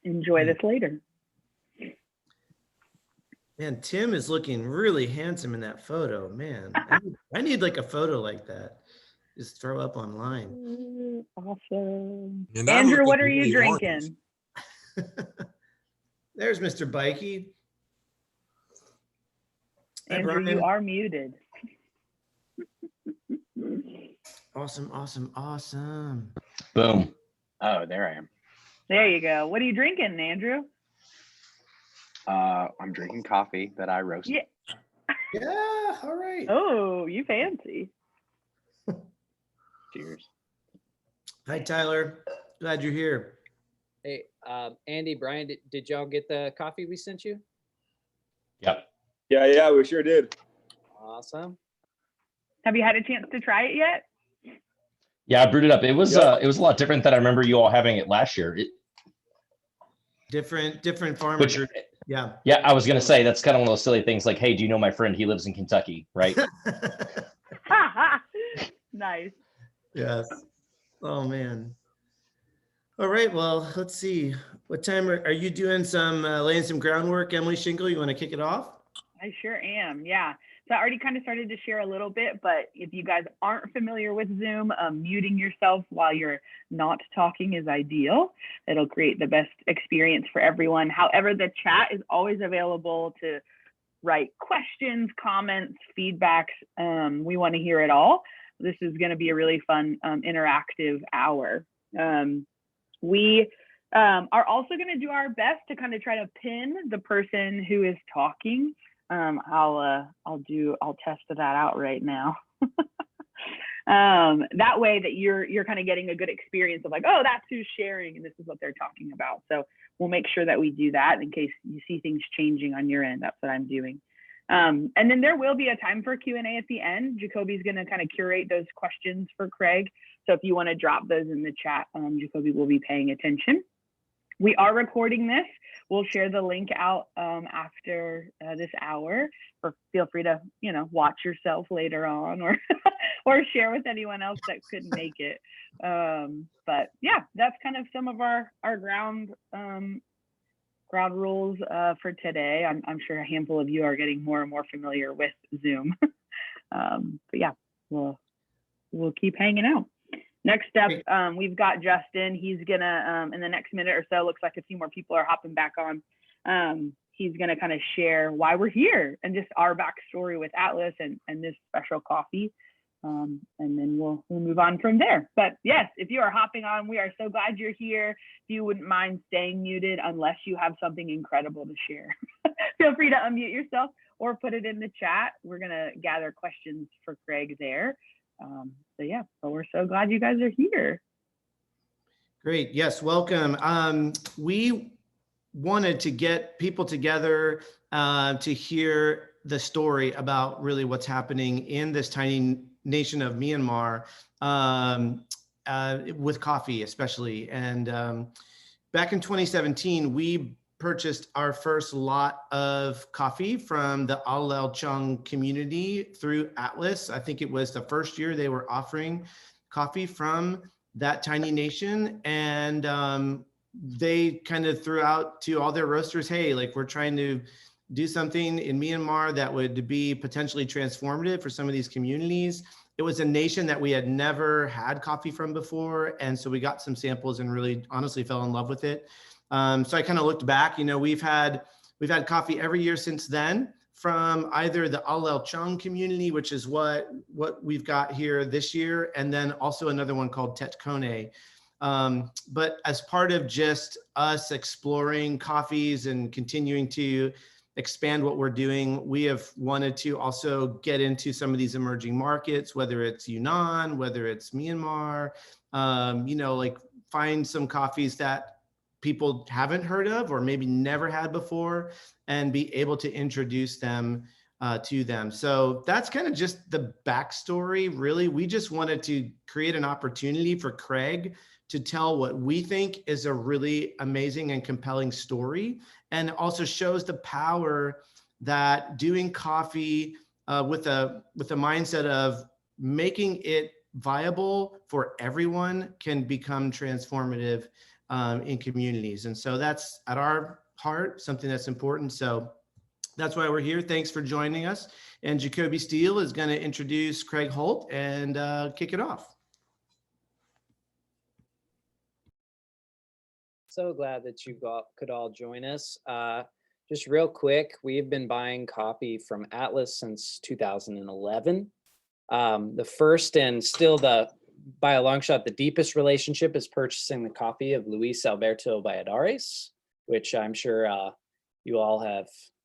enjoy this later. Man, Tim is looking really handsome in that photo. Man, I need like a photo like that. Just throw up online. Awesome. Andrew, what are you drinking? There's Mr. Bikey. Andrew, you are muted. Awesome, awesome, awesome. Boom. Oh, there I am. There you go. What are you drinking, Andrew? I'm drinking coffee that I roasted. Yeah, all right. Oh, you fancy. Cheers. Hi, Tyler. Glad you're here. Hey, Andy, Brian, did y'all get the coffee we sent you? Yep. Yeah, we sure did. Awesome. Have you had a chance to try it yet? Yeah, I brewed it up. It was a lot different than I remember you all having it last year. Different farmers. Yeah. Yeah, I was gonna say that's kind of one of those silly things like, hey, do you know my friend? He lives in Kentucky, right? Nice. Yes. Oh man. All right. Well, let's see. What time are you doing? Laying some groundwork, Emily Shingle? You want to kick it off? I sure am. Yeah. So I already kind of started to share a little bit, but if you guys aren't familiar with Zoom, muting yourself while you're not talking is ideal. It'll create the best experience for everyone. However, the chat is always available to write questions, comments, feedbacks. We want to hear it all. This is going to be a really fun, interactive hour. We are also going to do our best to kind of try to pin the person who is talking. I'll test that out right now. That way that you're kind of getting a good experience of like, oh, that's who's sharing and this is what they're talking about. So we'll make sure that we do that in case you see things changing on your end. That's what I'm doing. And then there will be a time for Q&A at the end. Jacoby's going to kind of curate those questions for Craig. So if you want to drop those in the chat, Jacoby will be paying attention. We are recording this. We'll share the link out after this hour, or feel free to, watch yourself later on or or share with anyone else that couldn't make it. But yeah, that's kind of some of our ground rules for today. I'm sure a handful of you are getting more and more familiar with Zoom. But yeah, we'll keep hanging out. Next up, we've got Justin. He's gonna, in the next minute or so, looks like a few more people are hopping back on. He's gonna kind of share why we're here and just our backstory with Atlas and this special coffee. And then we'll move on from there. But yes, if you are hopping on, we are so glad you're here. If you wouldn't mind staying muted unless you have something incredible to share. Feel free to unmute yourself or put it in the chat. We're gonna gather questions for Craig there. So yeah, but we're so glad you guys are here. Great. Yes, welcome. We wanted to get people together to hear the story about really what's happening in this tiny nation of Myanmar with coffee especially. And back in 2017, we purchased our first lot of coffee from the Al Chung community through Atlas. I think it was the first year they were offering coffee from that tiny nation. And they kind of threw out to all their roasters, hey, like we're trying to do something in Myanmar that would be potentially transformative for some of these communities. It was a nation that we had never had coffee from before. And so we got some samples and really honestly fell in love with it. So I kind of looked back, we've had coffee every year since then from either the Al Chung community, which is what we've got here this year, and then also another one called Tet Kone. But as part of just us exploring coffees and continuing to expand what we're doing, we have wanted to also get into some of these emerging markets, whether it's Yunnan, whether it's Myanmar, like find some coffees that people haven't heard of or maybe never had before and be able to introduce them to them. So that's kind of just the backstory, really. We just wanted to create an opportunity for Craig to tell what we think is a really amazing and compelling story, and also shows the power that doing coffee with a mindset of making it viable for everyone can become transformative in communities. And so that's at our heart, something that's important. So that's why we're here. Thanks for joining us. And Jacoby Steele is going to introduce Craig Holt and kick it off. So glad that you could all join us. Just real quick, we've been buying coffee from Atlas since 2011. The first and still by a long shot, the deepest relationship is purchasing the coffee of Luis Alberto Valladares, which I'm sure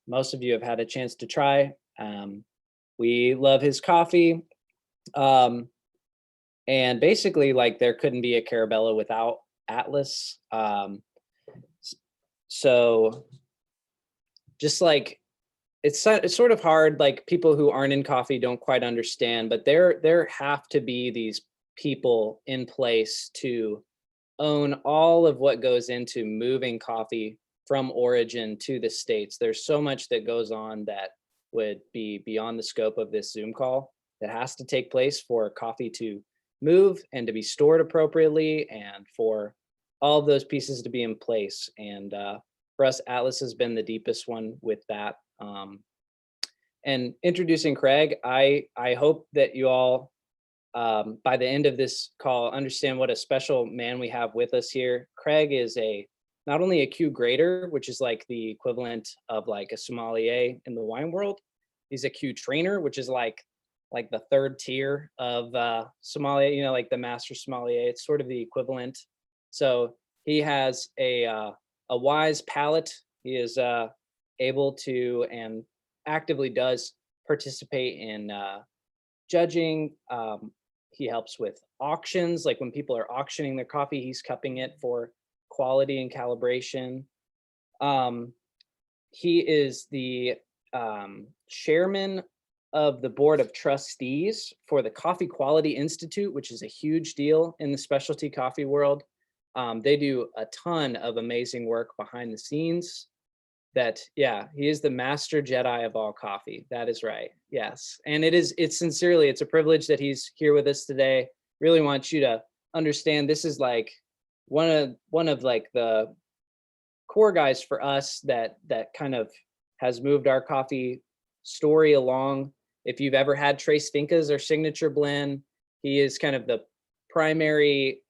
most of you have had a chance to try. We love his coffee. And basically, like, there couldn't be a Carabella without Atlas. So just like, it's sort of hard, like people who aren't in coffee don't quite understand, but there have to be these people in place to own all of what goes into moving coffee from origin to the States. There's so much that goes on that would be beyond the scope of this Zoom call that has to take place for coffee to move and to be stored appropriately and for all of those pieces to be in place. And for us, Atlas has been the deepest one with that. And introducing Craig, I hope that you all, by the end of this call, understand what a special man we have with us here. Craig is not only a Q grader, which is like the equivalent of like a sommelier in the wine world. He's a Q trainer, which is like the third tier of sommelier, like the master sommelier. It's sort of the equivalent. So he has a wise palate. He is able to and actively does participate in judging. He helps with auctions, like when people are auctioning their coffee, he's cupping it for quality and calibration. He is the chairman of the board of trustees for the Coffee Quality Institute, which is a huge deal in the specialty coffee world. They do a ton of amazing work behind the scenes. He is the master Jedi of all coffee. That is right. Yes. And it's a privilege that he's here with us today. Really want you to understand this is like one of like the core guys for us that kind of has moved our coffee story along. If you've ever had Tres Fincas or Signature Blend, he is kind of the primary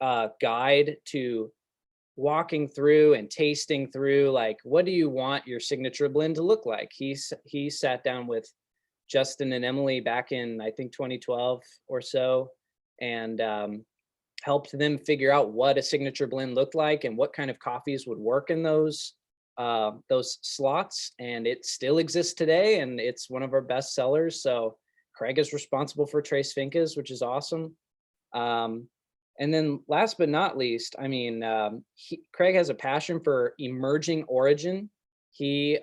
guide to walking through and tasting through, like, what do you want your signature blend to look like? He sat down with Justin and Emily back in, I think, 2012 or so, and helped them figure out what a signature blend looked like and what kind of coffees would work in those slots. And it still exists today, and it's one of our best sellers. So Craig is responsible for Tres Fincas, which is awesome. And then last but not least, I mean, Craig has a passion for emerging origin. He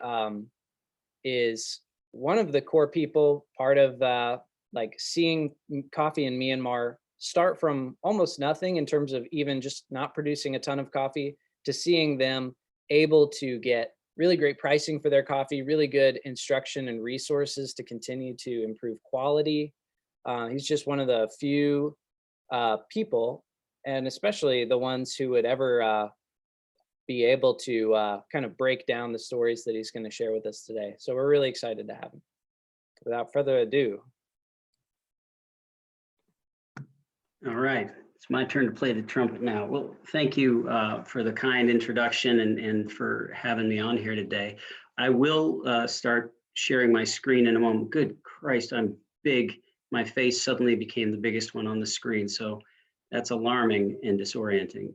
is one of the core people, part of like seeing coffee in Myanmar start from almost nothing in terms of even just not producing a ton of coffee to seeing them able to get really great pricing for their coffee, really good instruction and resources to continue to improve quality. He's just one of the few people, and especially the ones who would ever be able to kind of break down the stories that he's going to share with us today. So we're really excited to have him. Without further ado. All right, it's my turn to play the trumpet now. Well, thank you for the kind introduction and for having me on here today. I will start sharing my screen in a moment. Good Christ, I'm big. My face suddenly became the biggest one on the screen, so that's alarming and disorienting.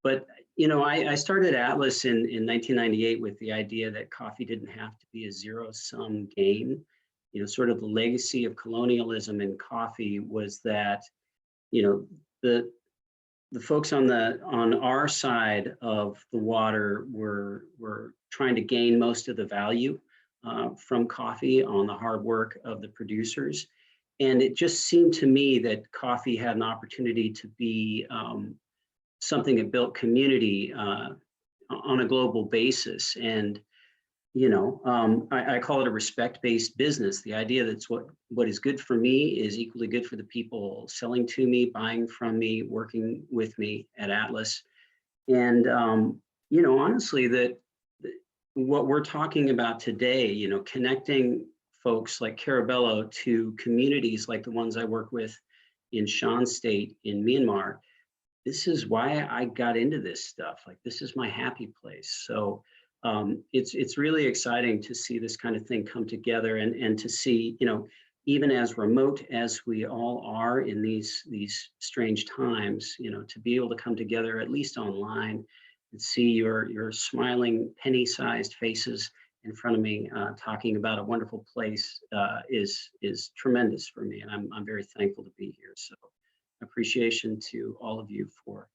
But you know, I started Atlas in 1998 with the idea that coffee didn't have to be a zero-sum game. You know, sort of the legacy of colonialism in coffee was that, you know, the folks on our side of the water were trying to gain most of the value from coffee on the hard work of the producers. And it just seemed to me that coffee had an opportunity to be something that built community on a global basis. And, you know, I call it a respect-based business. The idea that what is good for me is equally good for the people selling to me, buying from me, working with me at Atlas. And, honestly, what we're talking about today, connecting folks like Carabello to communities like the ones I work with in Shan State in Myanmar, this is why I got into this stuff. Like, this is my happy place. So it's really exciting to see this kind of thing come together, and to see, even as remote as we all are in these strange times, to be able to come together, at least online, and see your smiling penny-sized faces in front of me, talking about a wonderful place, is tremendous for me, and I'm very thankful to be here. So appreciation to all of you for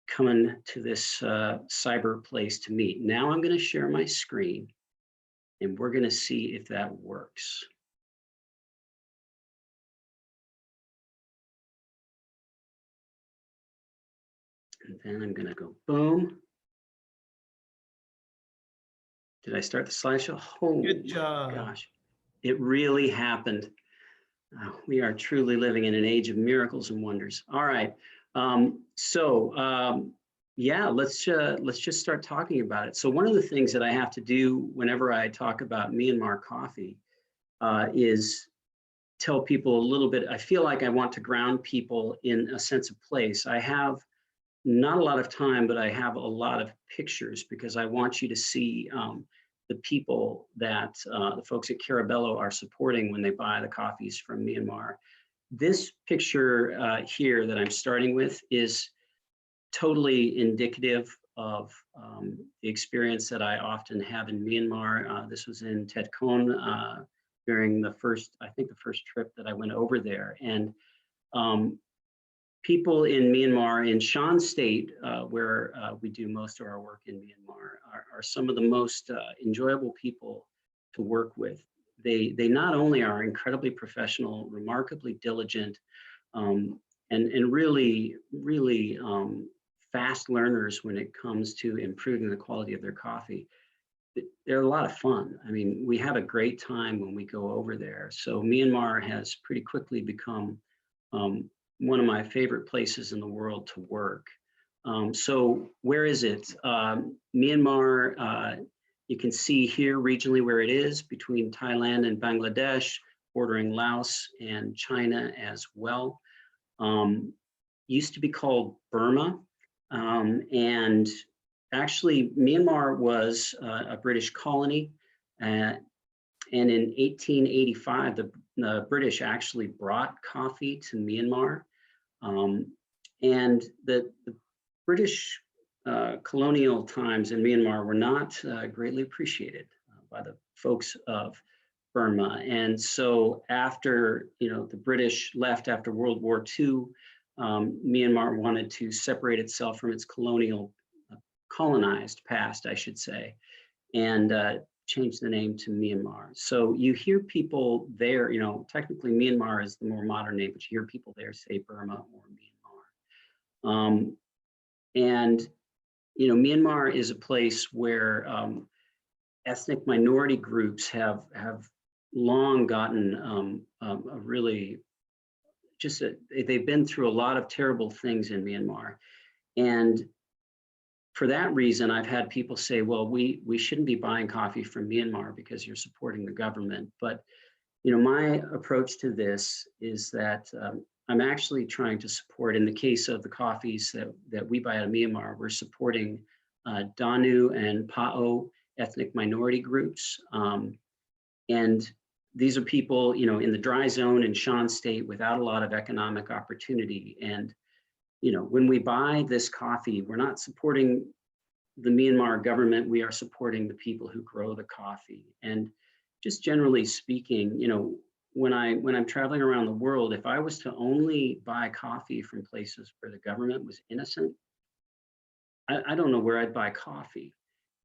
coming to this cyber place to meet. Now I'm going to share my screen, and we're going to see if that works. And then I'm going to go boom. Did I start the slideshow? Oh, Good job. gosh, it really happened. We are truly living in an age of miracles and wonders. All right. Yeah, let's just start talking about it. So one of the things that I have to do whenever I talk about Myanmar coffee is tell people a little bit. I feel like I want to ground people in a sense of place. I have not a lot of time, but I have a lot of pictures, because I want you to see the people that the folks at Carabello are supporting when they buy the coffees from Myanmar. This picture here that I'm starting with is totally indicative of the experience that I often have in Myanmar. This was in Tet Kon during the first trip that I went over there. And people in Myanmar, in Shan State, where we do most of our work in Myanmar, are some of the most enjoyable people to work with. They not only are incredibly professional, remarkably diligent, and really fast learners when it comes to improving the quality of their coffee. They're a lot of fun. I mean, we have a great time when we go over there. So Myanmar has pretty quickly become one of my favorite places in the world to work. So where is it? Myanmar, you can see here regionally where it is, between Thailand and Bangladesh, bordering Laos and China as well. Used to be called Burma. And actually, Myanmar was a British colony. And in 1885, the British actually brought coffee to Myanmar. And the British colonial times in Myanmar were not greatly appreciated by the folks of Burma. And so after the British left after World War II, Myanmar wanted to separate itself from its colonized past, I should say, and change the name to Myanmar. So you hear people there, technically Myanmar is the more modern name, but you hear people there say Burma or Myanmar. And Myanmar is a place where ethnic minority groups have long gotten a really they've been through a lot of terrible things in Myanmar. And for that reason, I've had people say, well, we shouldn't be buying coffee from Myanmar because you're supporting the government. But my approach to this is that I'm actually trying to support, in the case of the coffees that we buy out of Myanmar, we're supporting Danu and Pa'o ethnic minority groups. And these are people, in the dry zone in Shan State without a lot of economic opportunity. And, when we buy this coffee, we're not supporting the Myanmar government, we are supporting the people who grow the coffee. And just generally speaking, when I'm traveling around the world, if I was to only buy coffee from places where the government was innocent, I don't know where I'd buy coffee.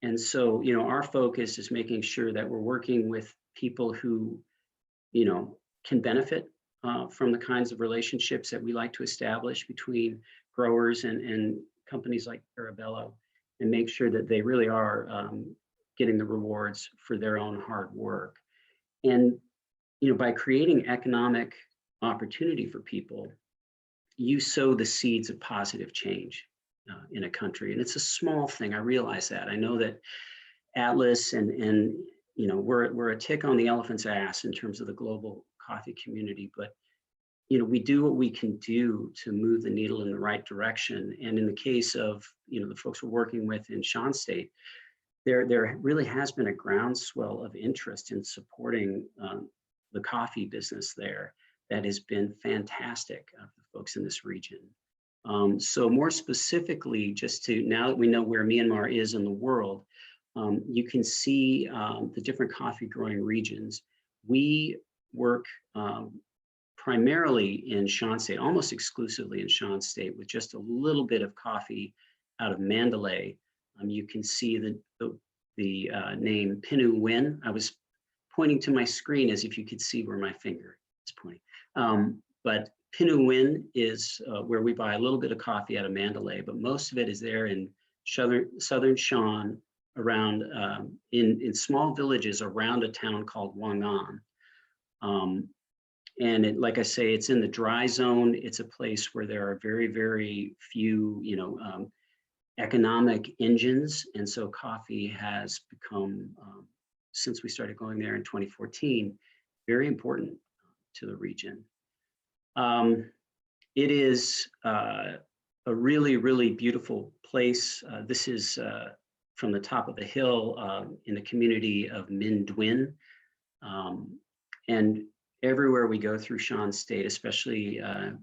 And so, our focus is making sure that we're working with people who, can benefit from the kinds of relationships that we like to establish between growers and companies like Carabello, and make sure that they really are getting the rewards for their own hard work. And, by creating economic opportunity for people, you sow the seeds of positive change. in a country. And it's a small thing. I realize that. I know that Atlas and you know, we're a tick on the elephant's ass in terms of the global coffee community, but you know, we do what we can do to move the needle in the right direction. And in the case of, you know, the folks we're working with in Shan State, there really has been a groundswell of interest in supporting the coffee business there that has been fantastic of the folks in this region. So more specifically, just to, now that we know where Myanmar is in the world, you can see the different coffee growing regions. We work primarily in Shan State, almost exclusively in Shan State, with just a little bit of coffee out of Mandalay. You can see the name Pinu Win. I was pointing to my screen as if you could see where my finger is pointing. But Pinu Win is where we buy a little bit of coffee out of Mandalay, but most of it is there in southern Shan, around in small villages around a town called Wangan. And it, like I say, it's in the dry zone. It's a place where there are very, very few, you know, economic engines. And so coffee has become, since we started going there in 2014, very important to the region. It is a really, really beautiful place. This is from the top of the hill in the community of Minh Duyen. And everywhere we go through Shan State, especially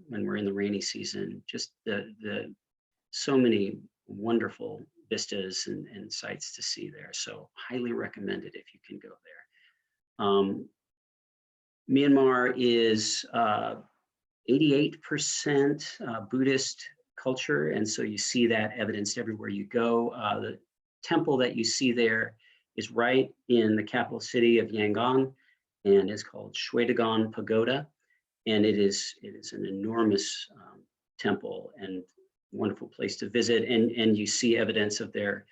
when we're in the rainy season, just the so many wonderful vistas and sights to see there. So highly recommended if you can go there. Myanmar is 88% Buddhist culture, and so you see that evidenced everywhere you go. The temple that you see there is right in the capital city of Yangon, and is called Shwedagon Pagoda, and it is an enormous temple and wonderful place to visit. And you see evidence of their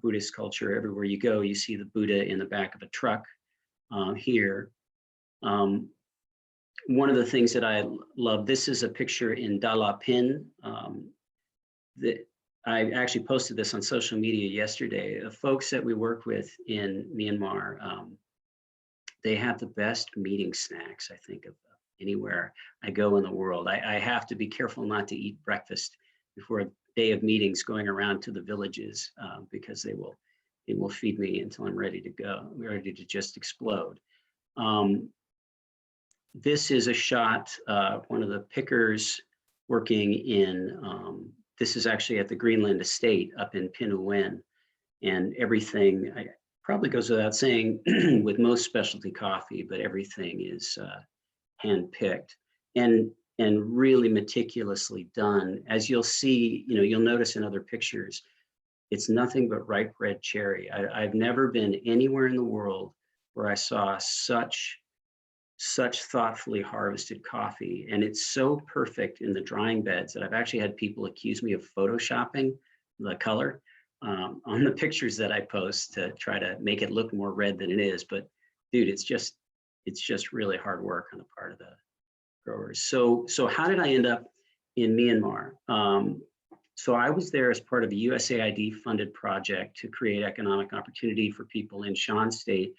Buddhist culture everywhere you go. You see the Buddha in the back of a truck here. One of the things that I love, this is a picture in Dala Pin. That I actually posted this on social media yesterday. The folks that we work with in Myanmar, they have the best meeting snacks, I think, of anywhere I go in the world. I have to be careful not to eat breakfast before a day of meetings going around to the villages because they will feed me until I'm ready to go, ready to just explode. This is a shot, one of the pickers working in, this is actually at the Greenland Estate up in Pinu Wen, and everything, probably goes without saying with most specialty coffee, but everything is hand-picked and really meticulously done. As you'll see, you know, you'll notice in other pictures, it's nothing but ripe red cherry. I've never been anywhere in the world where I saw such thoughtfully harvested coffee, and it's so perfect in the drying beds that I've actually had people accuse me of photoshopping the color on the pictures that I post to try to make it look more red than it is. But dude, it's just really hard work on the part of the growers. So how did I end up in Myanmar? So I was there as part of a USAID funded project to create economic opportunity for people in Shan State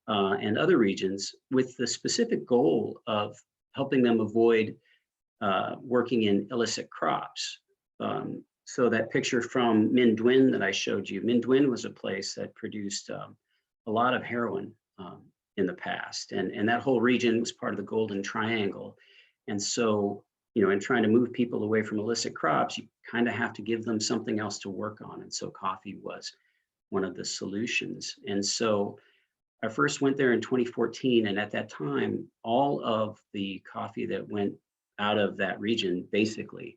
and other regions, with the specific goal of helping them avoid working in illicit crops. So that picture from Minh Duyen that I showed you, Minh Duyen was a place that produced a lot of heroin in the past, and that whole region was part of the Golden Triangle. And so, you know, in trying to move people away from illicit crops, you kind of have to give them something else to work on. And so coffee was one of the solutions. And so I first went there in 2014, and at that time, all of the coffee that went out of that region, basically,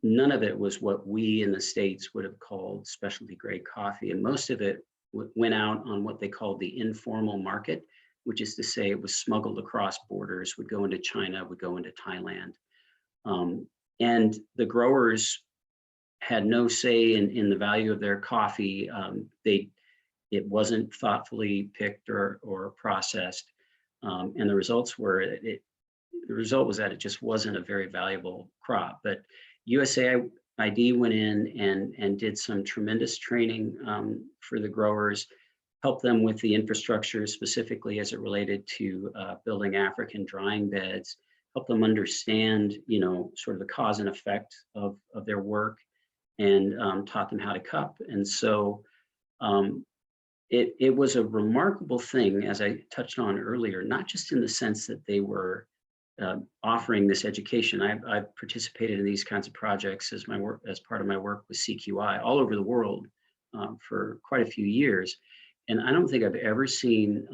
none of it was what we in the States would have called specialty grade coffee. And most of it went out on what they called the informal market, which is to say it was smuggled across borders, would go into China, would go into Thailand. And the growers had no say in the value of their coffee. It wasn't thoughtfully picked or processed. And the results were, the result was that it just wasn't a very valuable crop. But USAID ID went in and did some tremendous training for the growers, helped them with the infrastructure specifically as it related to building African drying beds, helped them understand, sort of the cause and effect of their work, and taught them how to cup. And so it was a remarkable thing, as I touched on earlier, not just in the sense that they were offering this education. I've participated in these kinds of projects as part of my work with CQI all over the world for quite a few years. And I don't think I've ever seen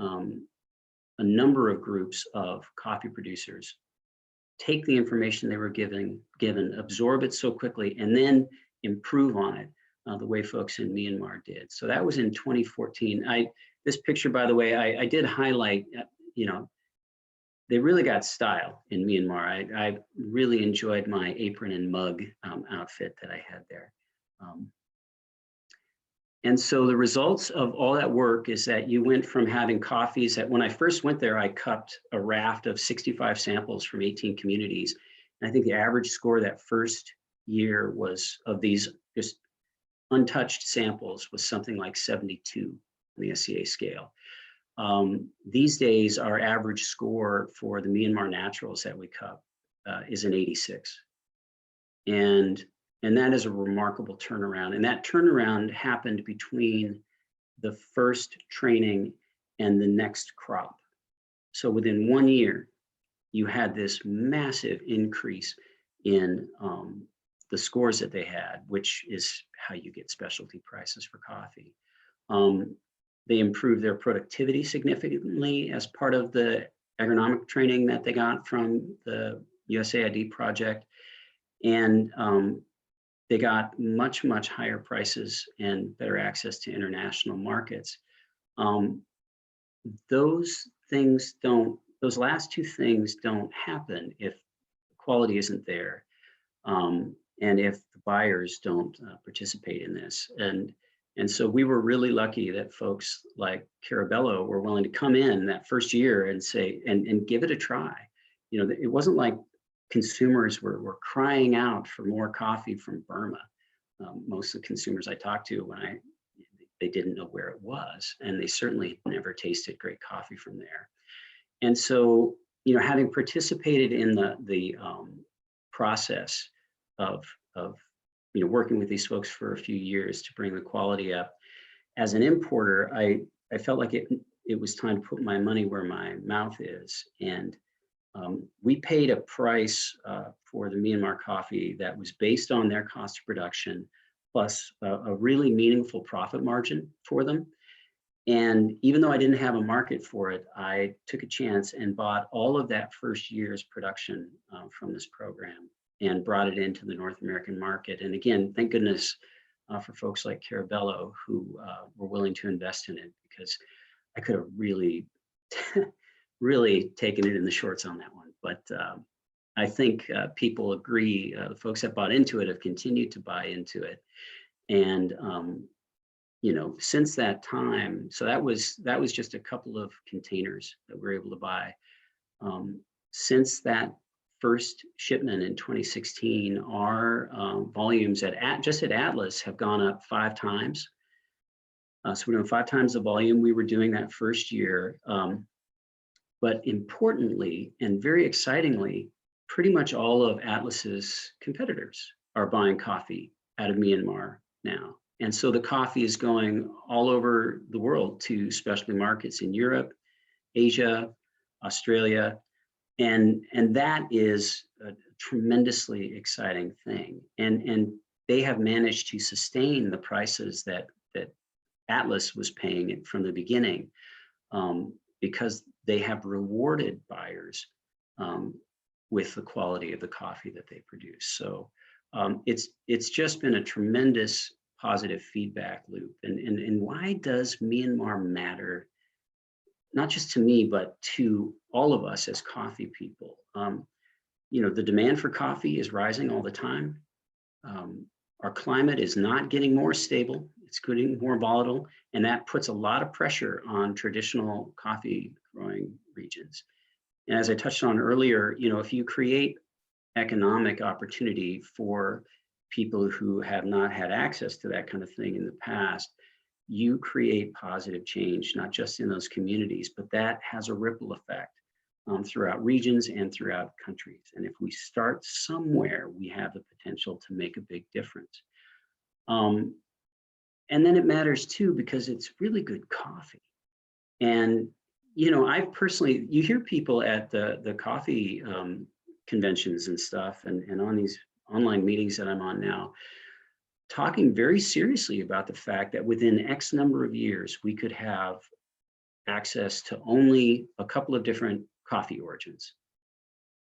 a number of groups of coffee producers take the information they were given, absorb it so quickly, and then improve on it the way folks in Myanmar did. So that was in 2014. This picture, by the way, I did highlight, they really got style in Myanmar. I really enjoyed my apron and mug outfit that I had there. And so the results of all that work is that you went from having coffees that when I first went there, I cupped a raft of 65 samples from 18 communities. And I think the average score that first year was of these just untouched samples was something like 72 on the SCA scale. These days, our average score for the Myanmar naturals that we cup is an 86. And that is a remarkable turnaround. And that turnaround happened between the first training and the next crop. So within 1 year, you had this massive increase in the scores that they had, which is how you get specialty prices for coffee. They improved their productivity significantly as part of the agronomic training that they got from the USAID project. And they got much, much higher prices and better access to international markets. Those last two things don't happen if quality isn't there, and if the buyers don't participate in this. And so we were really lucky that folks like Carabello were willing to come in that first year and say, and give it a try. It wasn't like consumers were crying out for more coffee from Burma. Most of the consumers I talked to, they didn't know where it was, and they certainly never tasted great coffee from there. And so, having participated in the process of working with these folks for a few years to bring the quality up, as an importer, I felt like it was time to put my money where my mouth is. And we paid a price for the Myanmar coffee that was based on their cost of production, plus a really meaningful profit margin for them. And even though I didn't have a market for it, I took a chance and bought all of that first year's production from this program and brought it into the North American market. And again, thank goodness for folks like Carabello who were willing to invest in it, because I could have really really taken it in the shorts on that one. But I think people agree, the folks that bought into it have continued to buy into it. And, since that time, so that was just a couple of containers that we were able to buy. Since that first shipment in 2016, our volumes just at Atlas have gone up 5 times. So we're doing 5 times the volume we were doing that first year. But importantly, and very excitingly, pretty much all of Atlas's competitors are buying coffee out of Myanmar now. And so the coffee is going all over the world to specialty markets in Europe, Asia, Australia. And that is a tremendously exciting thing. And they have managed to sustain the prices that Atlas was paying from the beginning, because they have rewarded buyers with the quality of the coffee that they produce. So it's just been a tremendous positive feedback loop. And why does Myanmar matter? Not just to me, but to all of us as coffee people. The demand for coffee is rising all the time. Our climate is not getting more stable, it's getting more volatile, and that puts a lot of pressure on traditional coffee growing regions. And as I touched on earlier, if you create economic opportunity for people who have not had access to that kind of thing in the past, you create positive change, not just in those communities, but that has a ripple effect throughout regions and throughout countries. And if we start somewhere, we have the potential to make a big difference. And then it matters too, because it's really good coffee. And, you know, I've personally, you hear people at the coffee conventions and stuff, and on these online meetings that I'm on now, talking very seriously about the fact that within X number of years, we could have access to only a couple of different coffee origins.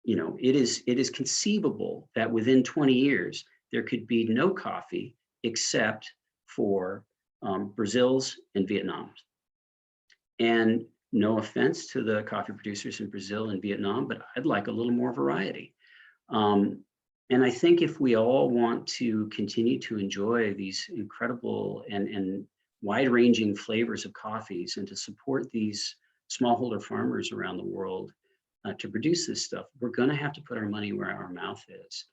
You know, it is conceivable that within 20 years, there could be no coffee except for Brazil's and Vietnam's. And no offense to the coffee producers in Brazil and Vietnam, but I'd like a little more variety. And I think if we all want to continue to enjoy these incredible and wide-ranging flavors of coffees, and to support these smallholder farmers around the world to produce this stuff, we're going to have to put our money where our mouth is.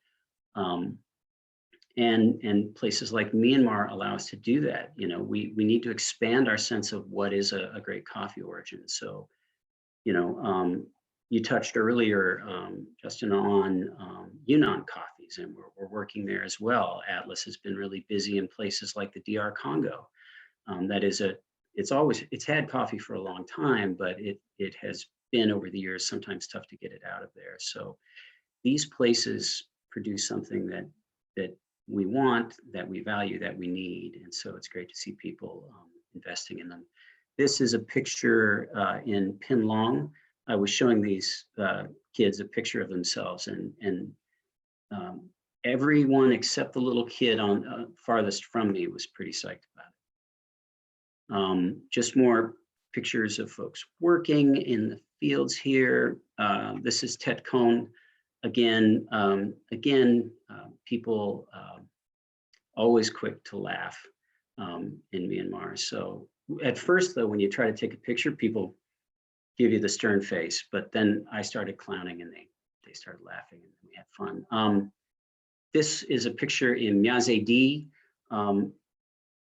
And places like Myanmar allow us to do that. You know, we need to expand our sense of what is a great coffee origin. So, you know, you touched earlier, Justin, on Yunnan coffees, and we're working there as well. Atlas has been really busy in places like the DR Congo. That is it's had coffee for a long time, but it has been over the years sometimes tough to get it out of there. So these places produce something that we want, that we value, that we need. And so it's great to see people investing in them. This is a picture in Pinlong. I was showing these kids a picture of themselves, and everyone except the little kid on farthest from me was pretty psyched about it. Just more pictures of folks working in the fields here. This is Tet Kon. Again, people always quick to laugh in Myanmar. So at first, though, when you try to take a picture, people give you the stern face, but then I started clowning and they started laughing and we had fun. This is a picture in Myaze D.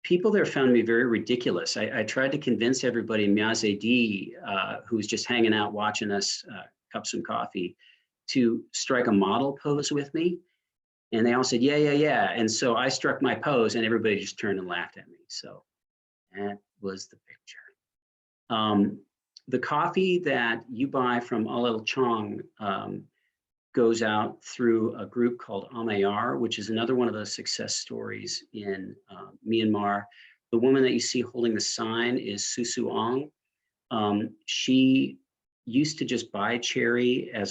People there found me very ridiculous. I tried to convince everybody in Myaze D who was just hanging out watching us cup some coffee to strike a model pose with me. And they all said, yeah, yeah, yeah. And so I struck my pose and everybody just turned and laughed at me. So that was the picture. The coffee that you buy from Alel Chong goes out through a group called Amayar, which is another one of those success stories in Myanmar. The woman that you see holding the sign is Susu Ong. She used to just buy cherry as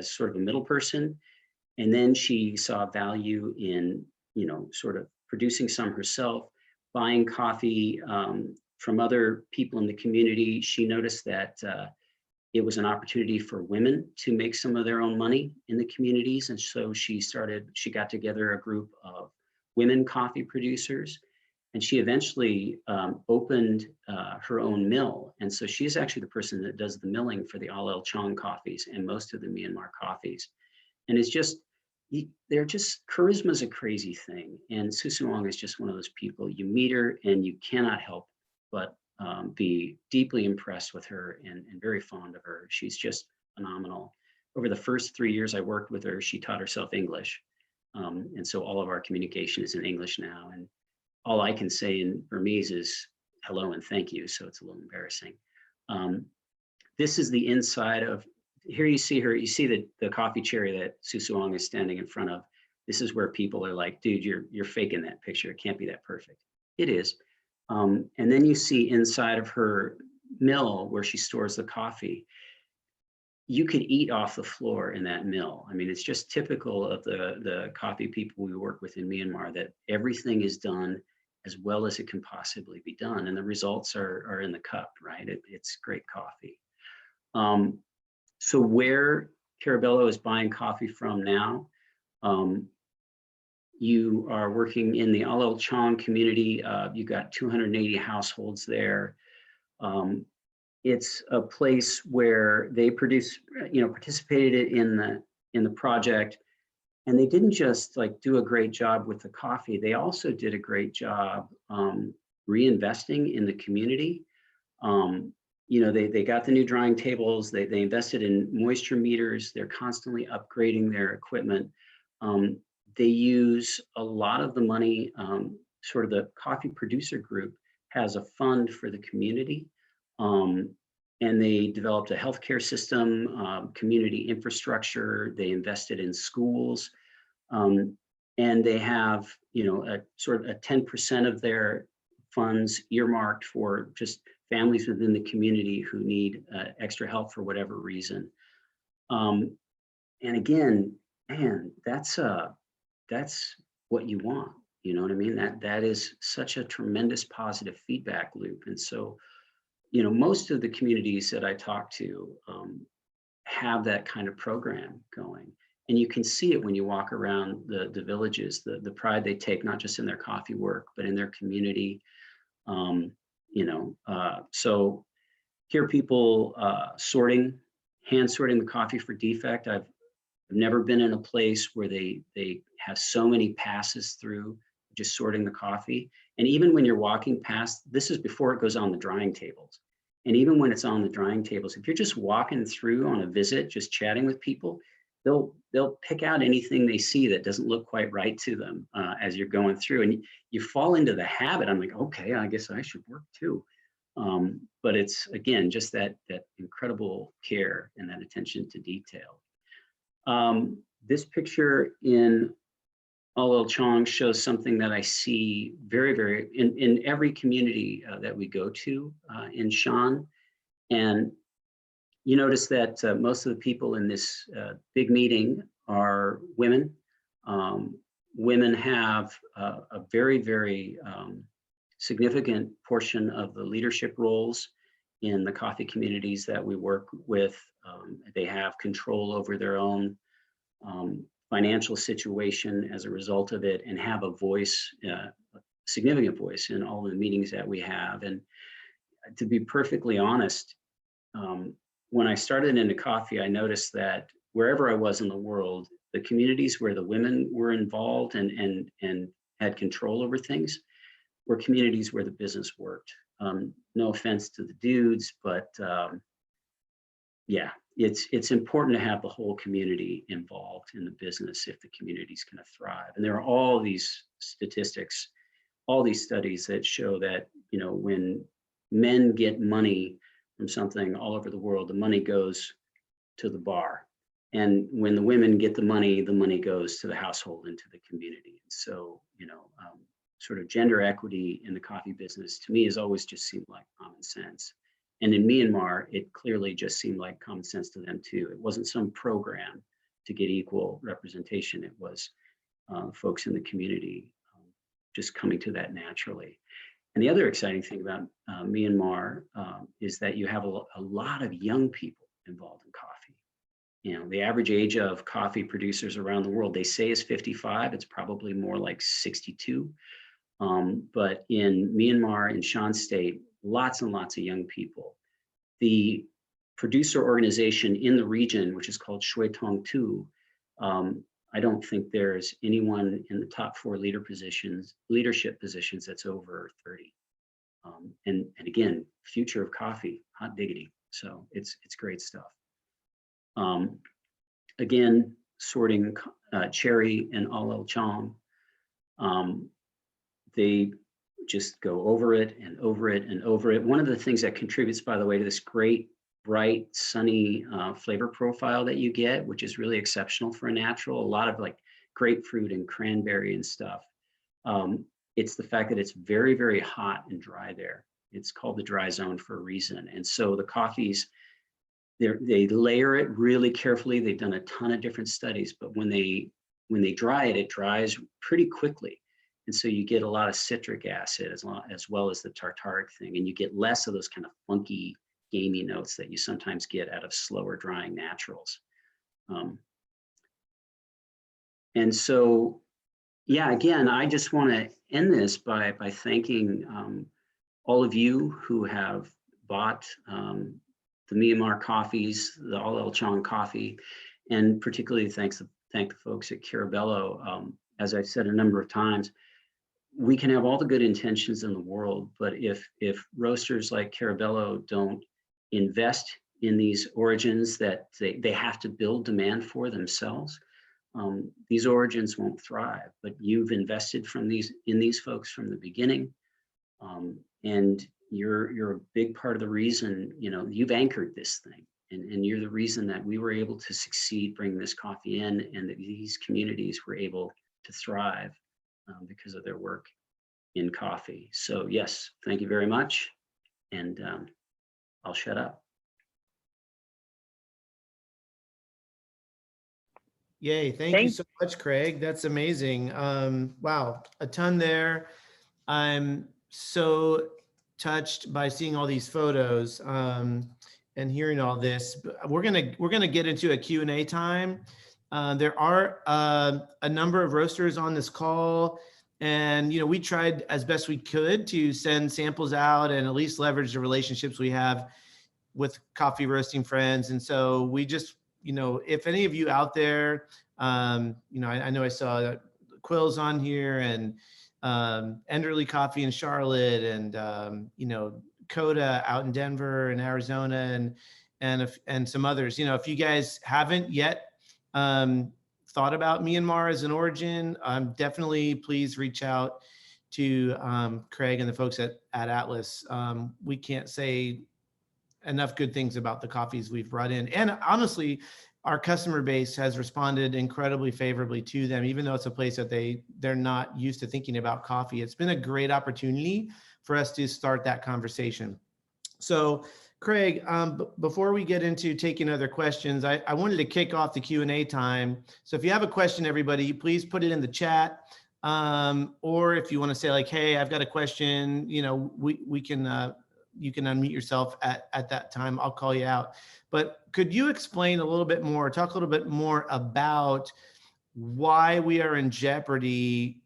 sort of a middle person. And then she saw value in, you know, sort of producing some herself, buying coffee from other people in the community. She noticed that it was an opportunity for women to make some of their own money in the communities. And so she got together a group of women coffee producers, and she eventually opened her own mill. And so she's actually the person that does the milling for the Alel Chong coffees and most of the Myanmar coffees. And it's just, charisma is a crazy thing. And Susuong is just one of those people. You meet her and you cannot help but be deeply impressed with her and very fond of her. She's just phenomenal. Over the first 3 years I worked with her, she taught herself English. And so all of our communication is in English now. And all I can say in Burmese is hello and thank you. So it's a little embarrassing. This is the inside of, here you see her, you see the coffee cherry that Susuong is standing in front of. This is where people are like, dude, you're faking that picture. It can't be that perfect. It is. And then you see inside of her mill where she stores the coffee. You could eat off the floor in that mill. I mean, it's just typical of the coffee people we work with in Myanmar that everything is done as well as it can possibly be done. And the results are in the cup, right? It's great coffee. So where Carabello is buying coffee from now, you are working in the Alel Chong community. You've got 280 households there. It's a place where they participated in the project. And they didn't just like do a great job with the coffee, they also did a great job reinvesting in the community. They got the new drying tables, they invested in moisture meters, they're constantly upgrading their equipment. They use a lot of the money, sort of the coffee producer group has a fund for the community. And they developed a healthcare system, community infrastructure, they invested in schools. And they have, a sort of a 10% of their funds earmarked for just families within the community who need extra help for whatever reason. And again, man, that's what you want. You know what I mean? That is such a tremendous positive feedback loop. And so, most of the communities that I talk to have that kind of program going. And you can see it when you walk around the villages, the pride they take, not just in their coffee work, but in their community. So hear people hand sorting the coffee for defect. I've never been in a place where they have so many passes through just sorting the coffee. And even when you're walking past, this is before it goes on the drying tables. And even when it's on the drying tables, if you're just walking through on a visit, just chatting with people, they'll pick out anything they see that doesn't look quite right to them as you're going through. And you fall into the habit. I'm like, okay, I guess I should work too. But it's, again, just that incredible care and that attention to detail. This picture in Al El Chong shows something that I see very, very in every community that we go to in Shan. And you notice that most of the people in this big meeting are women. Women have a very, very significant portion of the leadership roles in the coffee communities that we work with. They have control over their own financial situation as a result of it, and have a voice, significant voice in all the meetings that we have. And to be perfectly honest, when I started into coffee, I noticed that wherever I was in the world, the communities where the women were involved and had control over things were communities where the business worked. No offense to the dudes, but yeah, it's important to have the whole community involved in the business if the community's going to thrive. And there are all these statistics, all these studies that show that, when men get money from something all over the world, the money goes to the bar. And when the women get the money goes to the household and to the community. So, sort of gender equity in the coffee business to me has always just seemed like common sense. And in Myanmar, it clearly just seemed like common sense to them too. It wasn't some program to get equal representation. It was folks in the community just coming to that naturally. And the other exciting thing about Myanmar is that you have a lot of young people involved in coffee. The average age of coffee producers around the world, they say, is 55. It's probably more like 62. But in Myanmar, in Shan State, lots and lots of young people. The producer organization in the region, which is called Shui Tong Tu, I don't think there's anyone in the top 4 leadership positions that's over 30. And again, future of coffee, hot diggity. So it's great stuff. Again, sorting cherry and Al El Chong, they just go over it and over it and over it. One of the things that contributes, by the way, to this great, bright, sunny flavor profile that you get, which is really exceptional for a natural, a lot of like grapefruit and cranberry and stuff. It's the fact that it's very, very hot and dry there. It's called the dry zone for a reason. And so the coffees, they layer it really carefully. They've done a ton of different studies, but when they dry it, it dries pretty quickly. And so you get a lot of citric acid as well as the tartaric thing, and you get less of those kind of funky, gamey notes that you sometimes get out of slower drying naturals. And so, yeah, again, I just want to end this by thanking all of you who have bought the Myanmar coffees, the Al El Chong coffee, and particularly thanks thank the folks at Carabello. As I've said a number of times, we can have all the good intentions in the world, but if roasters like Carabello don't invest in these origins that they have to build demand for themselves, these origins won't thrive. But you've invested in these folks from the beginning, and you're a big part of the reason. You've anchored this thing, and you're the reason that we were able to succeed bringing this coffee in, and that these communities were able to thrive because of their work in coffee. So yes, thank you very much, and I'll shut up. Yay, thank you so much, Craig. That's amazing. Wow, a ton there. I'm so touched by seeing all these photos and hearing all this. We're gonna get into a Q&A time. There are a number of roasters on this call, and we tried as best we could to send samples out and at least leverage the relationships we have with coffee roasting friends. And so we just, if any of you out there, I know I saw Quill's on here, and Enderley Coffee in Charlotte, and Coda out in Denver and Arizona, and some others. If you guys haven't yet thought about Myanmar as an origin, definitely please reach out to Craig and the folks at Atlas. We can't say enough good things about the coffees we've brought in. And honestly, our customer base has responded incredibly favorably to them, even though it's a place that they're not used to thinking about coffee. It's been a great opportunity for us to start that conversation. So Craig, before we get into taking other questions, I wanted to kick off the Q&A time. So if you have a question, everybody, please put it in the chat. Or if you want to say like, hey, I've got a question, we can, you can unmute yourself at that time. I'll call you out. But could you explain a little bit more, talk a little bit more about why we are in jeopardy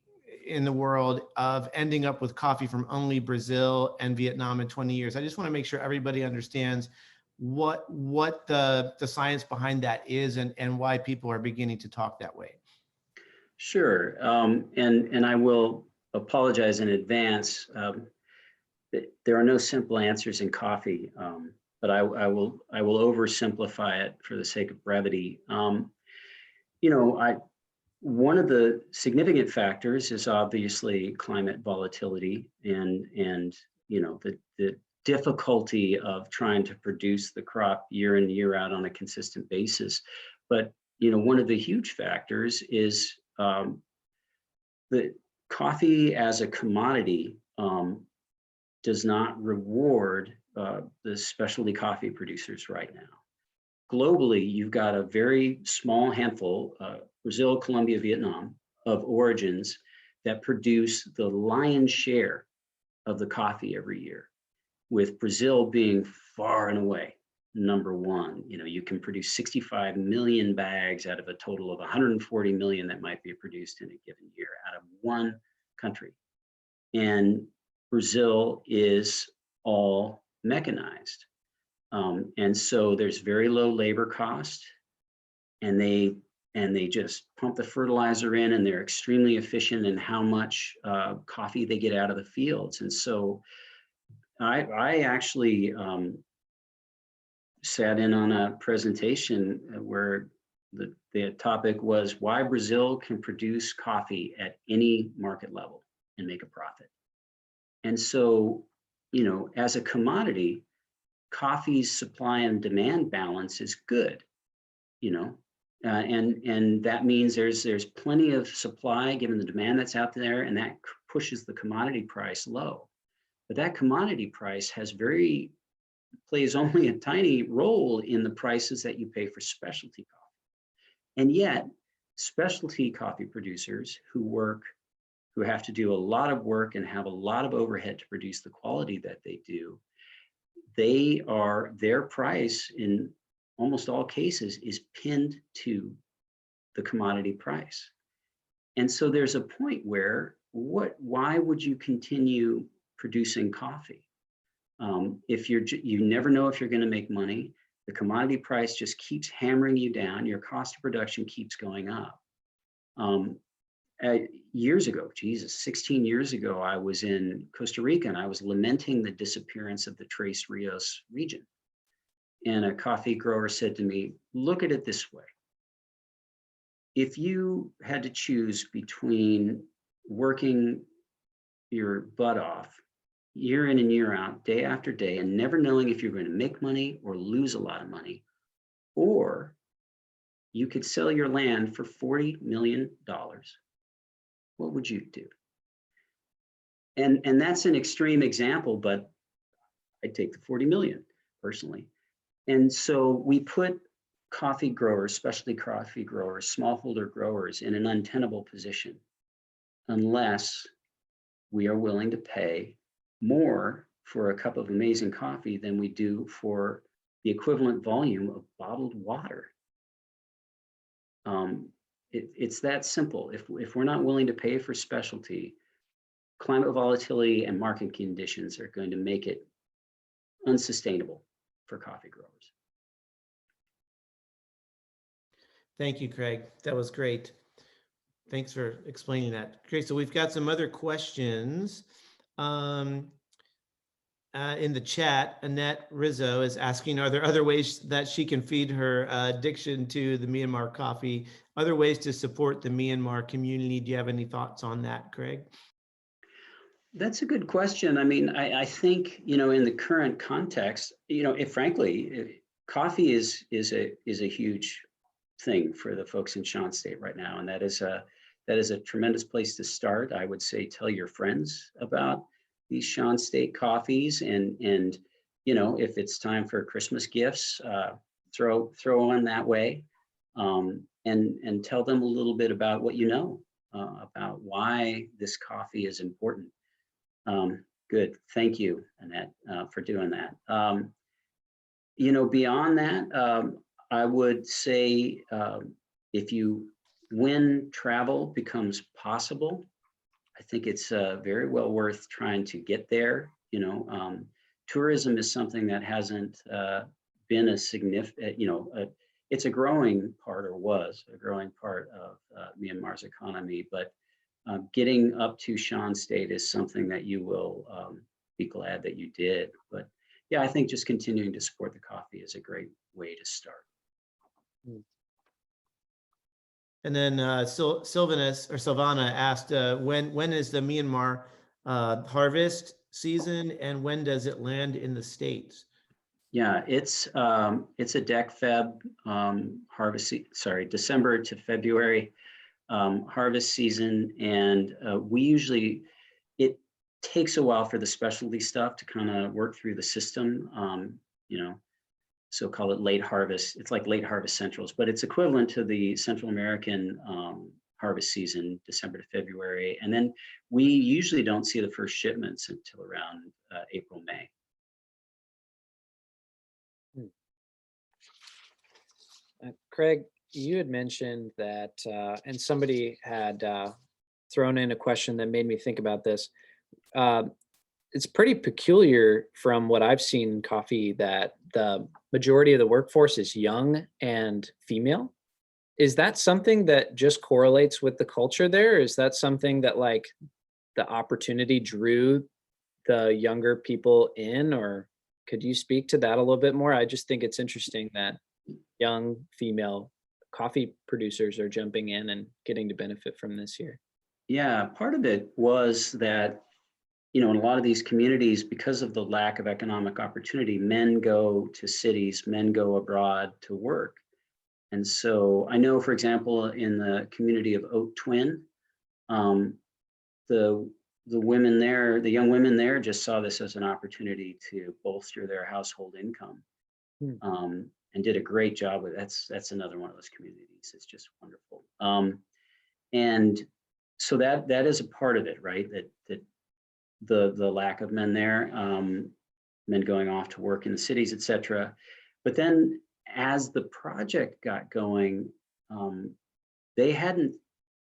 in the world of ending up with coffee from only Brazil and Vietnam in 20 years? I just want to make sure everybody understands what the science behind that is, and why people are beginning to talk that way. Sure, and I will apologize in advance. There are no simple answers in coffee, but I will oversimplify it for the sake of brevity. One of the significant factors is obviously climate volatility, and the difficulty of trying to produce the crop year in, year out on a consistent basis. But one of the huge factors is that coffee as a commodity does not reward the specialty coffee producers right now. Globally, you've got a very small handful, Brazil, Colombia, Vietnam, of origins that produce the lion's share of the coffee every year, with Brazil being far and away number one. You can produce 65 million bags out of a total of 140 million that might be produced in a given year out of one country. And Brazil is all mechanized. And so there's very low labor cost, and they just pump the fertilizer in, and they're extremely efficient in how much coffee they get out of the fields. And so I actually sat in on a presentation where the topic was why Brazil can produce coffee at any market level and make a profit. And so, as a commodity, coffee's supply and demand balance is good, and that means there's plenty of supply given the demand that's out there, and that pushes the commodity price low. But that commodity price plays only a tiny role in the prices that you pay for specialty coffee. And yet, specialty coffee producers who have to do a lot of work and have a lot of overhead to produce the quality that they do, their price in almost all cases is pinned to the commodity price. And so there's a point where why would you continue producing coffee? If you never know if you're going to make money, the commodity price just keeps hammering you down. Your cost of production keeps going up. Years ago, Jesus, 16 years ago, I was in Costa Rica and I was lamenting the disappearance of the Tres Rios region. And a coffee grower said to me, look at it this way. If you had to choose between working your butt off year in and year out, day after day, and never knowing if you're going to make money or lose a lot of money, or you could sell your land for $40 million, what would you do? And that's an extreme example, but I'd take the 40 million personally. And so we put coffee growers, specialty coffee growers, smallholder growers in an untenable position unless we are willing to pay more for a cup of amazing coffee than we do for the equivalent volume of bottled water. It's that simple. If we're not willing to pay for specialty, climate volatility and market conditions are going to make it unsustainable for coffee growers. Thank you, Craig. That was great. Thanks for explaining that. Okay, so we've got some other questions. In the chat, Annette Rizzo is asking, are there other ways that she can feed her addiction to the Myanmar coffee? Other ways to support the Myanmar community? Do you have any thoughts on that, Craig? That's a good question. I mean, I think, in the current context, frankly, coffee is a huge thing for the folks in Shan State right now, and that is a tremendous place to start. I would say tell your friends about these Shan State coffees, and if it's time for Christmas gifts, throw on that way, and tell them a little bit about what you know about why this coffee is important. Good, thank you, Annette, for doing that. Beyond that, I would say when travel becomes possible, I think it's very well worth trying to get there. Tourism is something that hasn't been a significant, it's a growing part, or was a growing part of Myanmar's economy, but getting up to Shan State is something that you will be glad that you did. But yeah, I think just continuing to support the coffee is a great way to start. And then Silvana asked, when is the Myanmar harvest season, and when does it land in the States? Yeah, it's a Dec harvest, December to February harvest season. And it takes a while for the specialty stuff to kind of work through the system, so call it late harvest. It's like late harvest centrals, but it's equivalent to the Central American harvest season, December to February. And then we usually don't see the first shipments until around April, May. Craig, you had mentioned that, and somebody had thrown in a question that made me think about this. It's pretty peculiar from what I've seen in coffee that the majority of the workforce is young and female. Is that something that just correlates with the culture there? Is that something that like the opportunity drew the younger people in, or could you speak to that a little bit more? I just think it's interesting that young female coffee producers are jumping in and getting to benefit from this here. Yeah, part of it was that, in a lot of these communities, because of the lack of economic opportunity, men go to cities, men go abroad to work. And so I know, for example, in the community of Oak Twin, the women there, the young women there just saw this as an opportunity to bolster their household income. And did a great job with it. That's another one of those communities. It's just wonderful. And so that is a part of it, right? That the lack of men there, men going off to work in the cities, et cetera. But then as the project got going, they hadn't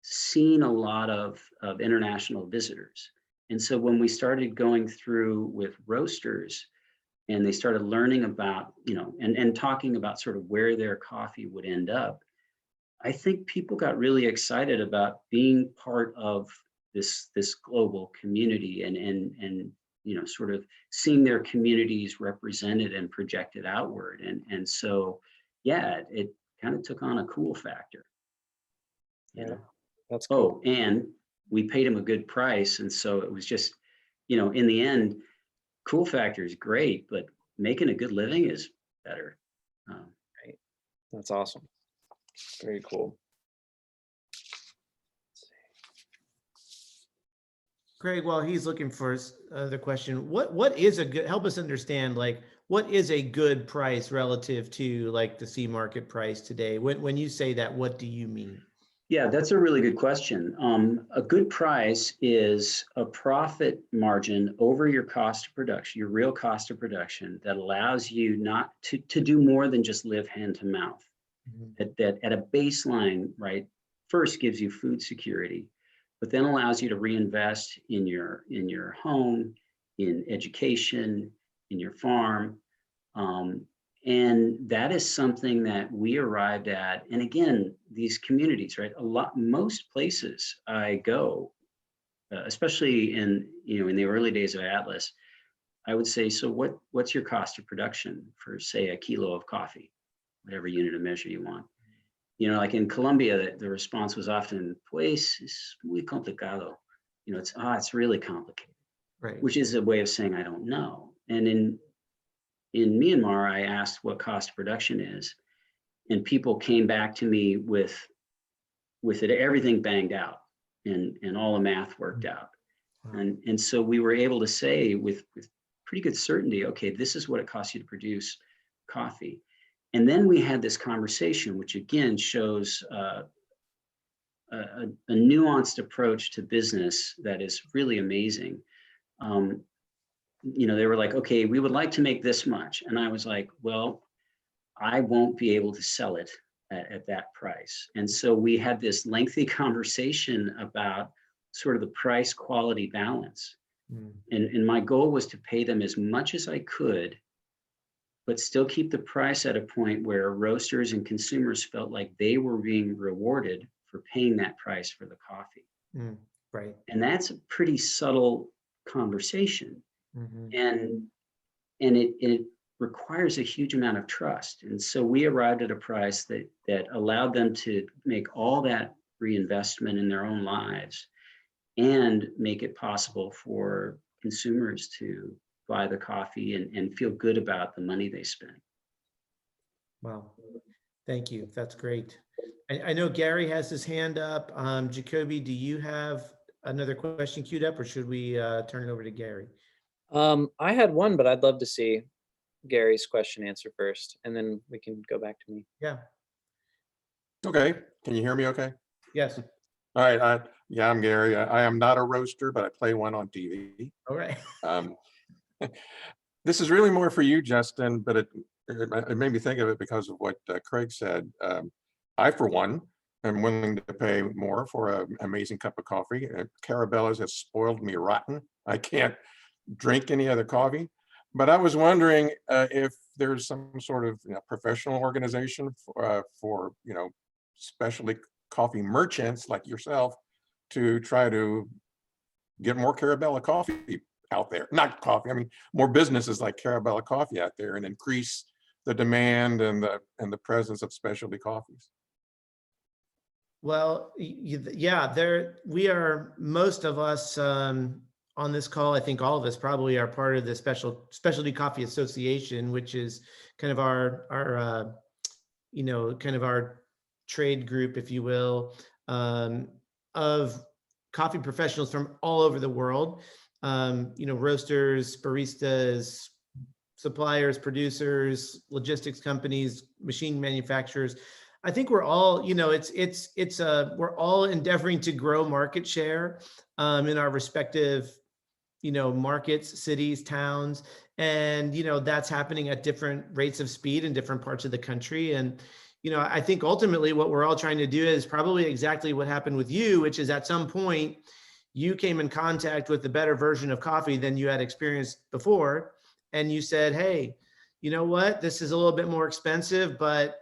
seen a lot of international visitors. And so when we started going through with roasters, and they started learning about, and talking about sort of where their coffee would end up, I think people got really excited about being part of this global community and sort of seeing their communities represented and projected outward. And so, yeah, it kind of took on a cool factor. Yeah, that's cool. Oh, and we paid him a good price. And so it was just, in the end, cool factor is great, but making a good living is better. Right. That's awesome. Very cool. Craig, while he's looking for the question, what is a good, help us understand, like, what is a good price relative to like the C market price today? When you say that, what do you mean? Yeah, that's a really good question. A good price is a profit margin over your cost of production, your real cost of production, that allows you not to do more than just live hand to mouth. That at a baseline, right, first gives you food security, but then allows you to reinvest in your home, in education, in your farm. And that is something that we arrived at. And again, these communities, right? Most places I go, especially in the early days of Atlas, I would say, so what's your cost of production for, say, a kilo of coffee, whatever unit of measure you want? Like in Colombia, the response was often, pues es muy complicado. It's really complicated, Right. which is a way of saying I don't know. And in Myanmar, I asked what cost of production is, and people came back to me with it, everything banged out and all the math worked out. Wow. And so we were able to say with pretty good certainty, okay, this is what it costs you to produce coffee. And then we had this conversation, which again shows a nuanced approach to business that is really amazing. They were like, okay, we would like to make this much. And I was like, well, I won't be able to sell it at that price. And so we had this lengthy conversation about sort of the price quality balance. And my goal was to pay them as much as I could, but still keep the price at a point where roasters and consumers felt like they were being rewarded for paying that price for the coffee. Right. And that's a pretty subtle conversation. Mm-hmm. And it requires a huge amount of trust. And so we arrived at a price that allowed them to make all that reinvestment in their own lives and make it possible for consumers to buy the coffee and feel good about the money they spent. Wow. Thank you. That's great. I know Gary has his hand up. Jacoby, do you have another question queued up, or should we turn it over to Gary? I had one, but I'd love to see Gary's question answer first, and then we can go back to me. Yeah. Okay. Can you hear me okay? Yes. All right. I'm Gary. I am not a roaster, but I play one on TV. All right. This is really more for you, Justin, but it made me think of it because of what Craig said. I, for one, am willing to pay more for an amazing cup of coffee. Carabella's has spoiled me rotten. I can't drink any other coffee. But I was wondering if there's some sort of professional organization for specialty coffee merchants like yourself to try to get more Carabella coffee out there. Not coffee, I mean more businesses like Carabella Coffee out there, and increase the demand and the presence of specialty coffees. Well, yeah, we are, most of us on this call, I think all of us probably are part of the Specialty Coffee Association, which is kind of our kind of our trade group, if you will, of coffee professionals from all over the world. Roasters, baristas, suppliers, producers, logistics companies, machine manufacturers. I think we're all, we're all endeavoring to grow market share in our respective, markets, cities, towns, and that's happening at different rates of speed in different parts of the country. And I think ultimately what we're all trying to do is probably exactly what happened with you, which is at some point you came in contact with a better version of coffee than you had experienced before. and you said, hey, you know what, this is a little bit more expensive, but